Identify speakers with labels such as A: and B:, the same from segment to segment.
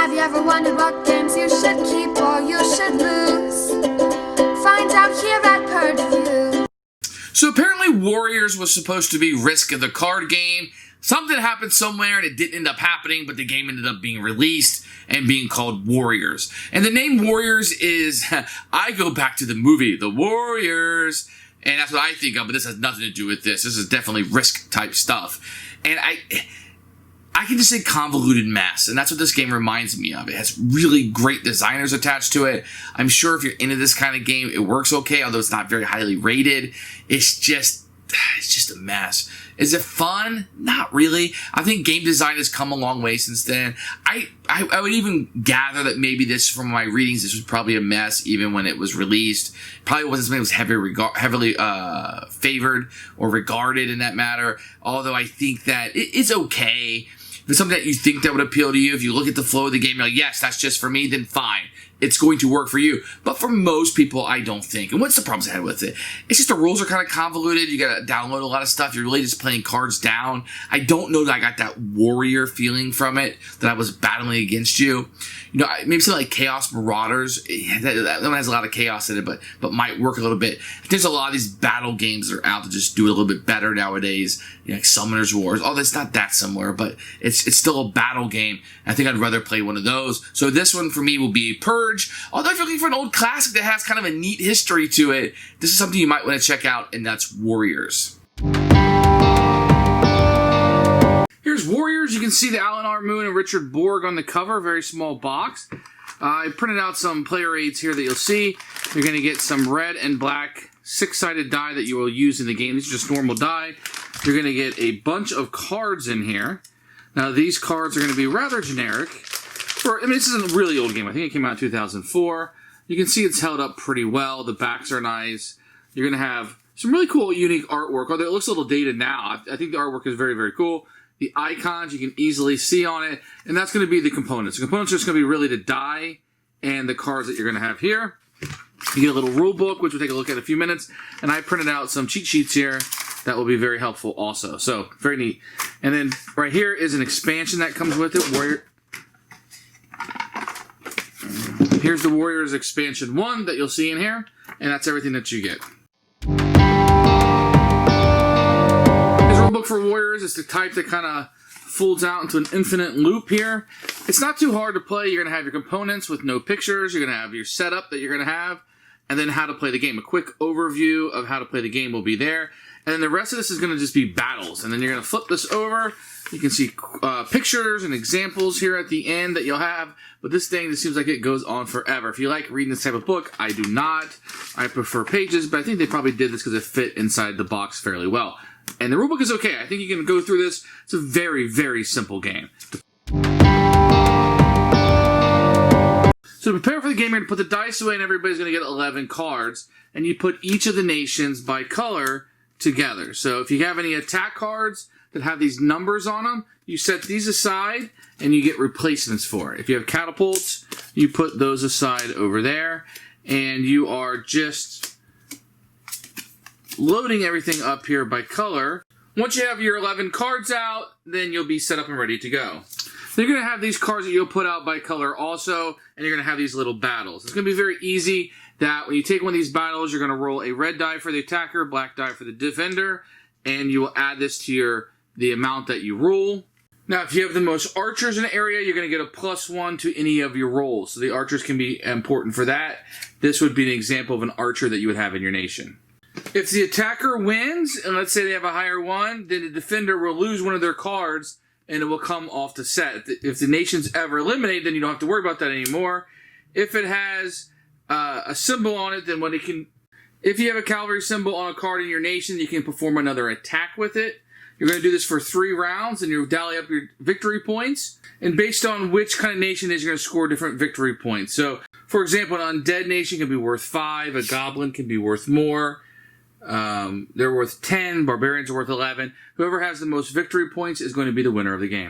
A: Have you ever wondered what games you should keep or you should lose? Find out here at Purdue.
B: So apparently Warriors was supposed to be Risk of the card game. Something happened somewhere and it didn't end up happening, but the game ended up being released and being called Warriors. And the name Warriors is, I go back to the movie, The Warriors, and that's what I think of, but this has nothing to do with this. This is definitely Risk type stuff. And I can just say convoluted mess, and that's what this game reminds me of. It has really great designers attached to it. I'm sure if you're into this kind of game, it works okay, although it's not very highly rated. It's just a mess. Is it fun? Not really. I think game design has come a long way since then. I would even gather that maybe this, from my readings, this was probably a mess even when it was released. Probably wasn't something that was heavily favored or regarded in that matter. Although I think that it's okay. If it's something that you think that would appeal to you, if you look at the flow of the game, you're like, yes, that's just for me, then fine. It's going to work for you. But for most people, I don't think. And what's the problems I had with it? It's just the rules are kind of convoluted. You got to download a lot of stuff. You're really just playing cards down. I don't know that I got that warrior feeling from it, that I was battling against you. You know, maybe something like Chaos Marauders. That one has a lot of chaos in it, but might work a little bit. There's a lot of these battle games that are out to just do it a little bit better nowadays. You know, like Summoner's Wars. Oh, that's not that similar, but it's still a battle game. I think I'd rather play one of those. So this one for me will be Purge. Although if you're looking for an old classic that has kind of a neat history to it, this is something you might want to check out, and that's Warriors. Here's Warriors. You can see the Alan R. Moon and Richard Borg on the cover. Very small box. I printed out some player aids here that you'll see. You're going to get some red and black six-sided die that you will use in the game. These are just normal die. You're going to get a bunch of cards in here. Now, these cards are going to be rather generic. This is a really old game. I think it came out in 2004. You can see it's held up pretty well. The backs are nice. You're going to have some really cool, unique artwork, although it looks a little dated now. I think the artwork is very, very cool. The icons you can easily see on it, and that's going to be the components. The components are just going to be really the die and the cards that you're going to have here. You get a little rule book, which we'll take a look at in a few minutes, and I printed out some cheat sheets here that will be very helpful also. So, very neat. And then right here is an expansion that comes with it. Here's the Warriors Expansion 1 that you'll see in here, and that's everything that you get. This rulebook for Warriors is the type that kind of folds out into an infinite loop here. It's not too hard to play. You're going to have your components with no pictures. You're going to have your setup that you're going to have, and then how to play the game. A quick overview of how to play the game will be there. And then the rest of this is going to just be battles. And then you're going to flip this over. You can see pictures and examples here at the end that you'll have. But this thing, this seems like it goes on forever. If you like reading this type of book, I do not. I prefer pages, but I think they probably did this because it fit inside the box fairly well. And the rulebook is okay. I think you can go through this. It's a very, very simple game. So to prepare for the game, you're going to put the dice away and everybody's going to get 11 cards. And you put each of the nations by color together. So if you have any attack cards that have these numbers on them, you set these aside and you get replacements for it. If you have catapults, you put those aside over there, and you are just loading everything up here by color. Once you have your 11 cards out, then you'll be set up and ready to go. Then you're going to have these cards that you'll put out by color also, and you're going to have these little battles. It's going to be very easy that when you take one of these battles, you're going to roll a red die for the attacker, black die for the defender, and you will add this to the amount that you roll. Now, if you have the most archers in the area, you're going to get a +1 to any of your rolls. So the archers can be important for that. This would be an example of an archer that you would have in your nation. If the attacker wins, and let's say they have a higher one, then the defender will lose one of their cards, and it will come off the set. If the nation's ever eliminated, then you don't have to worry about that anymore. If it has a symbol on it, then if you have a cavalry symbol on a card in your nation, you can perform another attack with it. You're going to do this for 3 rounds, and you'll tally up your victory points. And based on which kind of nation it is, you're going to score different victory points. So, for example, an undead nation can be worth 5. A goblin can be worth more. They're worth 10. Barbarians are worth 11. Whoever has the most victory points is going to be the winner of the game.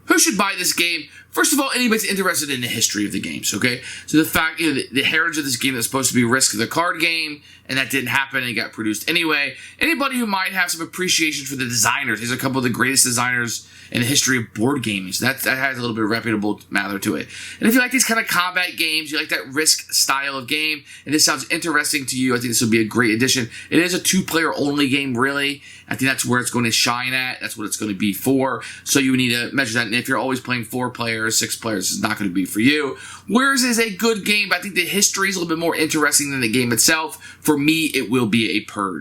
B: Who should buy this game? First of all, anybody's interested in the history of the games, okay? So the fact, the heritage of this game that's supposed to be Risk the card game, and that didn't happen and it got produced anyway. Anybody who might have some appreciation for the designers. He's a couple of the greatest designers in the history of board gaming. So that has a little bit of reputable matter to it. And if you like these kind of combat games, you like that Risk style of game, and this sounds interesting to you, I think this will be a great addition. It is a 2-player only game, really. I think that's where it's going to shine at. That's what it's going to be for. So you need to measure that. And if you're always playing 4 players, 6 players, it's not going to be for you. Warriors is a good game, but I think the history is a little bit more interesting than the game itself. For me, it will be a purge.